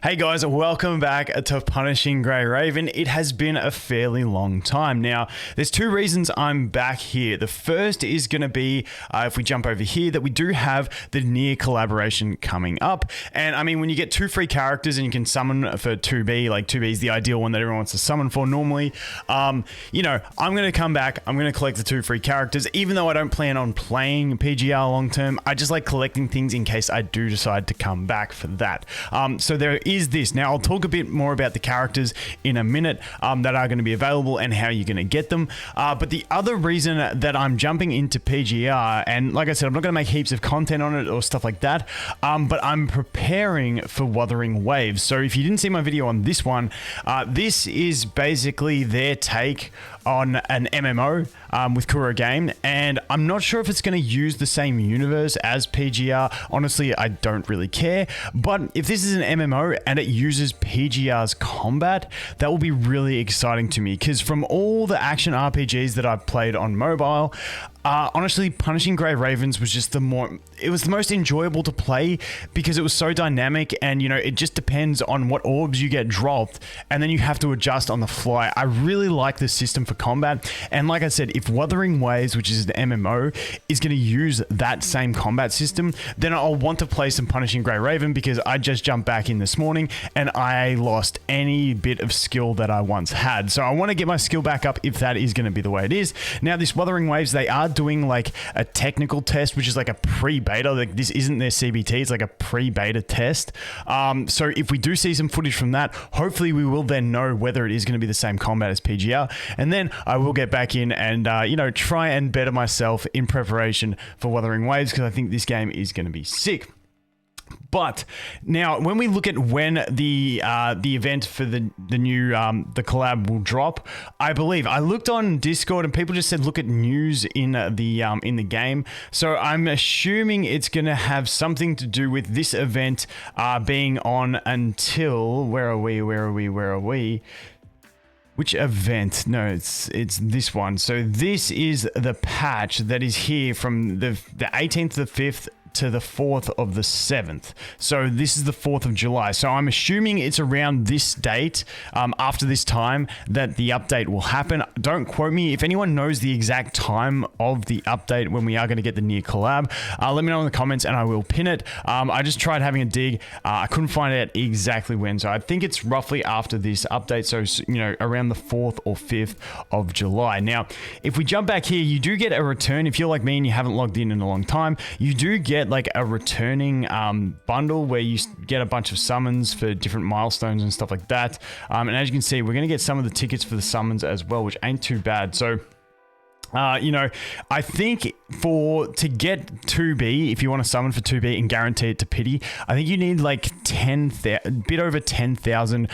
Hey guys, welcome back to Punishing Grey Raven. It has been a fairly long time. Now, there's two reasons I'm back here. The first is going to be, if we jump over here, that we do have the NIER collaboration coming up. And I mean, when you get two free characters and you can summon for 2B, like 2B is the ideal one that everyone wants to summon for normally, you know, I'm going to come back, I'm going to collect the two free characters. Even though I don't plan on playing PGR long term, I just like collecting things in case I do decide to come back for that. So there is this. Now, I'll talk a bit more about the characters in a minute that are going to be available and how you're going to get them. But the other reason that I'm jumping into PGR, and like I said, I'm not going to make heaps of content on it or stuff like that, but I'm preparing for Wuthering Waves. So if you didn't see my video on this one, this is basically their take on an MMO with Kuro Game, and I'm not sure if it's going to use the same universe as PGR. Honestly, I don't really care, but if this is an MMO and it uses PGR's combat, that will be really exciting to me, because from all the action RPGs that I've played on mobile, honestly, Punishing Grey Ravens was just the most enjoyable to play because it was so dynamic, and you know, it just depends on what orbs you get dropped and then you have to adjust on the fly. I really like the system for combat, and like I said, if Wuthering Waves, which is an MMO, is going to use that same combat system, then I'll want to play some Punishing Grey Raven, because I just jumped back in this morning and I lost any bit of skill that I once had. So I want to get my skill back up if that is going to be the way it is. Now, this Wuthering Waves, they are doing like a technical test, which is like a pre-beta. Like, this isn't their CBT, it's like a pre-beta test. So if we do see some footage from that, hopefully we will then know whether it is going to be the same combat as PGR, and then I will get back in and you know, try and better myself in preparation for Wuthering Waves, because I think this game is going to be sick. But now, when we look at when the event for the new the collab will drop, I believe I looked on Discord and people just said look at news in the game. So I'm assuming it's gonna have something to do with this event being on until where are we? Which event? No, it's this one. So this is the patch that is here from the 18th to the 5th to the 4th of the 7th. So this is the 4th of July. So I'm assuming it's around this date, after this time, that the update will happen. Don't quote me. If anyone knows the exact time of the update when we are going to get the NIER collab, let me know in the comments and I will pin it. I just tried having a dig. I couldn't find out exactly when. So I think it's roughly after this update. So, you know, around the 4th or 5th of July. Now, if we jump back here, you do get a return. If you're like me and you haven't logged in a long time, you do get like a returning bundle where you get a bunch of summons for different milestones and stuff like that. And as you can see, we're going to get some of the tickets for the summons as well, which ain't too bad. So you know, I think to get 2B, if you want to summon for 2B and guarantee it to pity, I think you need like a bit over 10,000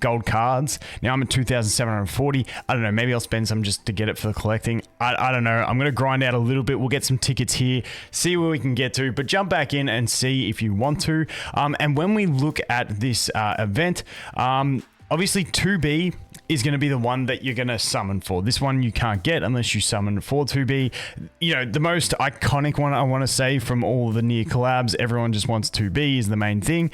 gold cards. Now I'm at 2,740. I don't know, maybe I'll spend some just to get it for the collecting. I don't know. I'm going to grind out a little bit. We'll get some tickets here, see where we can get to, but jump back in and see if you want to. And when we look at this event, obviously 2B is going to be the one that you're going to summon for. This one you can't get unless you summon for 2B. You know, the most iconic one I want to say from all the NIER collabs, everyone just wants 2B is the main thing.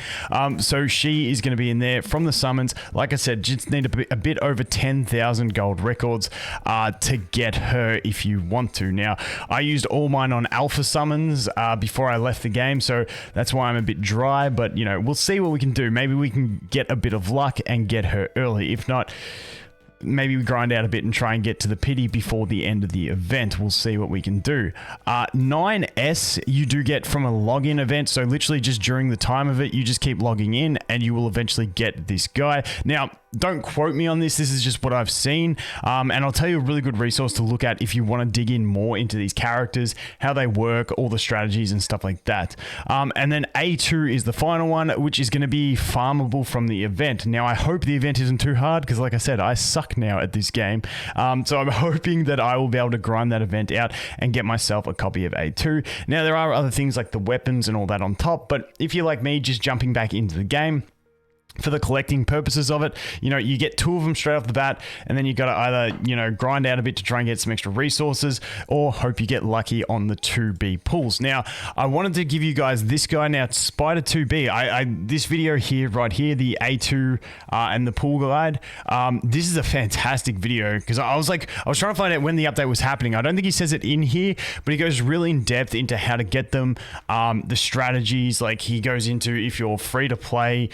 So she is going to be in there from the summons. Like I said, just need a bit over 10,000 gold records to get her if you want to. Now, I used all mine on alpha summons before I left the game, so that's why I'm a bit dry, but you know, we'll see what we can do. Maybe we can get a bit of luck and get her early. If not, maybe we grind out a bit and try and get to the pity before the end of the event. We'll see what we can do. 9S you do get from a login event. So literally just during the time of it, you just keep logging in and you will eventually get this guy. Now, don't quote me on this. This is just what I've seen. And I'll tell you a really good resource to look at if you want to dig in more into these characters, how they work, all the strategies and stuff like that. And then A2 is the final one, which is going to be farmable from the event. Now, I hope the event isn't too hard because, like I said, I suck now at this game. So I'm hoping that I will be able to grind that event out and get myself a copy of A2. Now, there are other things like the weapons and all that on top, but if you're like me, just jumping back into the game, for the collecting purposes of it. You know, you get 2 of them straight off the bat, and then you got to either, you know, grind out a bit to try and get some extra resources, or hope you get lucky on the 2B pulls. Now, I wanted to give you guys this guy now, Spider 2B. This video here, right here, the A2 and the pull guide. This is a fantastic video because I was trying to find out when the update was happening. I don't think he says it in here, but he goes really in depth into how to get them, the strategies. Like, he goes into if you're free to play,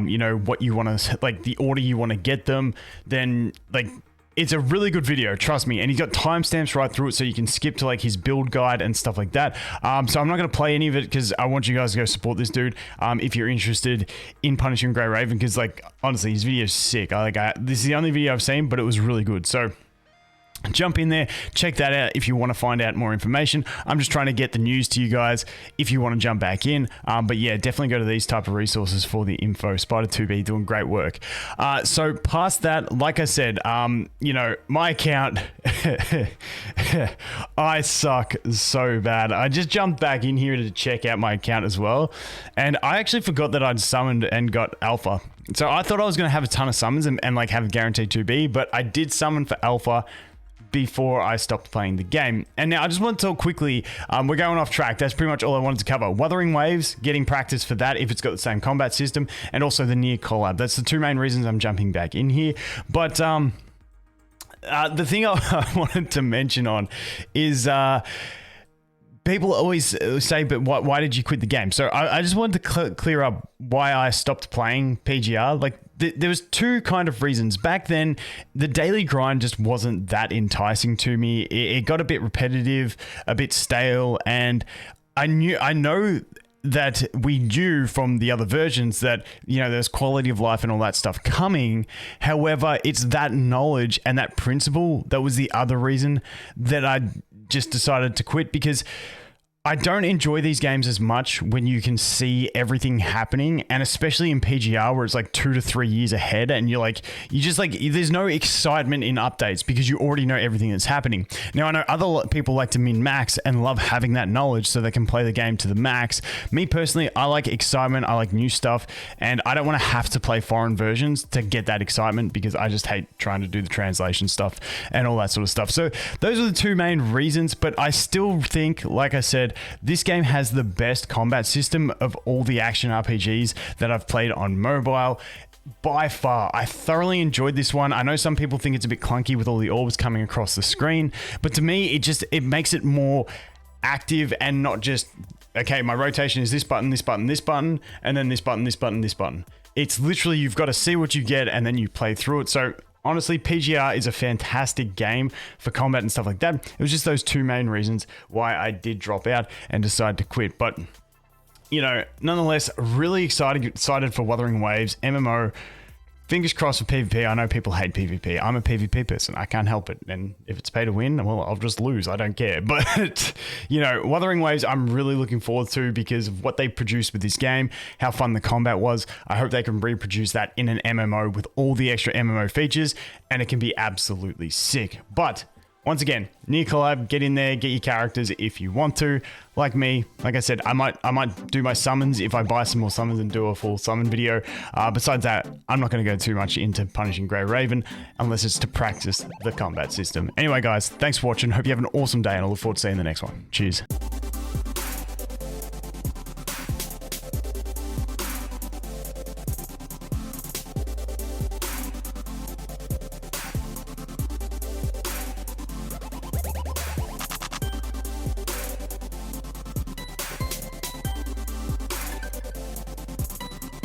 you know, what you want to, like the order you want to get them, then like it's a really good video, trust me. And he's got timestamps right through it, so you can skip to like his build guide and stuff like that. So I'm not going to play any of it because I want you guys to go support this dude if you're interested in punishing Grey Raven, because like honestly his video is sick. This is the only video I've seen, but it was really good. So jump in there, check that out if you want to find out more information. I'm just trying to get the news to you guys if you want to jump back in. But yeah, definitely go to these type of resources for the info. Spider 2B doing great work. So past that, like I said, you know, my account, I suck so bad. I just jumped back in here to check out my account as well. And I actually forgot that I'd summoned and got alpha. So I thought I was going to have a ton of summons and like have a guaranteed 2B, but I did summon for alpha before I stopped playing the game. And now I just want to talk quickly, we're going off track. That's pretty much all I wanted to cover. Wuthering Waves, getting practice for that if it's got the same combat system, and also the NIER Collab. That's the 2 main reasons I'm jumping back in here. But the thing I wanted to mention on is people always say, but why did you quit the game? So I just wanted to clear up why I stopped playing PGR. Like, there was 2 kind of reasons. Back then, the daily grind just wasn't that enticing to me. It got a bit repetitive, a bit stale, and I know that we knew from the other versions that, you know, there's quality of life and all that stuff coming. However, it's that knowledge and that principle that was the other reason that I just decided to quit, because I don't enjoy these games as much when you can see everything happening, and especially in PGR where it's like 2 to 3 years ahead, and there's no excitement in updates because you already know everything that's happening. Now, I know other people like to min-max and love having that knowledge so they can play the game to the max. Me personally, I like excitement, I like new stuff, and I don't want to have to play foreign versions to get that excitement because I just hate trying to do the translation stuff and all that sort of stuff. So those are the 2 main reasons, but I still think, like I said, this game has the best combat system of all the action RPGs that I've played on mobile. By far, I thoroughly enjoyed this one. I know some people think it's a bit clunky with all the orbs coming across the screen, but to me, it makes it more active and not just, okay, my rotation is this button, this button, this button, and then this button, this button, this button. It's literally, you've got to see what you get and then you play through it. So honestly, PGR is a fantastic game for combat and stuff like that. It was just those 2 main reasons why I did drop out and decide to quit. But, you know, nonetheless, really excited for Wuthering Waves, MMO. Fingers crossed for PvP. I know people hate PvP. I'm a PvP person. I can't help it. And if it's pay to win, well, I'll just lose. I don't care. But, you know, Wuthering Waves, I'm really looking forward to because of what they produced with this game, how fun the combat was. I hope they can reproduce that in an MMO with all the extra MMO features, and it can be absolutely sick. But once again, NIER Collab, get in there, get your characters if you want to. Like me, like I said, I might do my summons if I buy some more summons and do a full summon video. Besides that, I'm not going to go too much into punishing Grey Raven unless it's to practice the combat system. Anyway, guys, thanks for watching. Hope you have an awesome day, and I look forward to seeing you in the next one. Cheers.